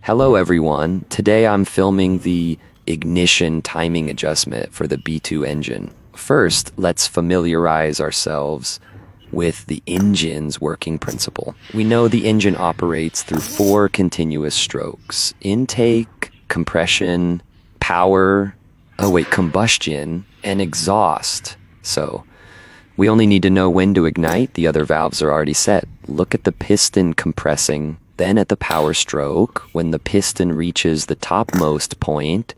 Hello everyone, today I'm filming the ignition timing adjustment for the B02 engine. First, let's familiarize ourselves with the engine's working principle. We know the engine operates through 4 continuous strokes: intake, compression, combustion, and exhaust. So, we only need to know when to ignite, the other valves are already set. Look at the piston compressing, then at the power stroke. When the piston reaches the topmost point,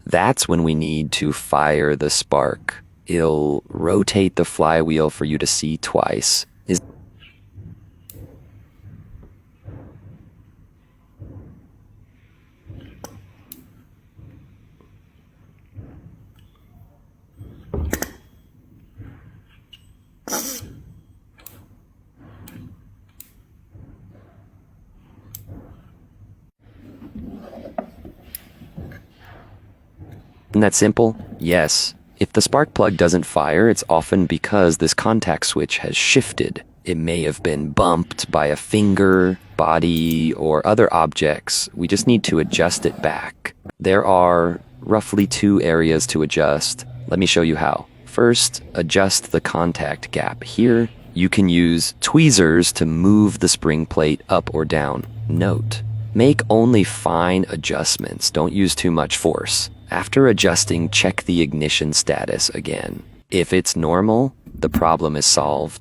that's when we need to fire the spark. It'll rotate the flywheel for you to see twice. Isn't that simple? Yes. If the spark plug doesn't fire, it's often because this contact switch has shifted. It may have been bumped by a finger, body, or other objects. We just need to adjust it back. There are roughly 2 areas to adjust. Let me show you how. First, adjust the contact gap. Here, you can use tweezers to move the spring plate up or down. Note: make only fine adjustments. Don't use too much force. After adjusting, check the ignition status again. If it's normal, the problem is solved.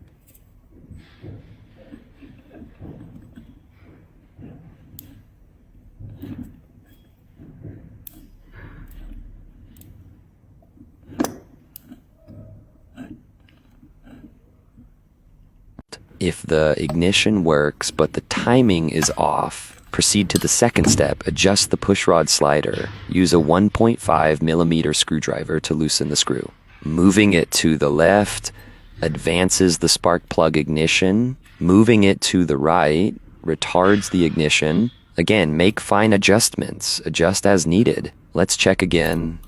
If the ignition works but the timing is off, proceed to the second step. Adjust the pushrod slider. Use a 1.5mm screwdriver to loosen the screw. Moving it to the left advances the spark plug ignition. Moving it to the right retards the ignition. Again, make fine adjustments. Adjust as needed. Let's check again.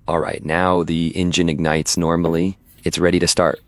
Alright, now the engine ignites normally. It's ready to start.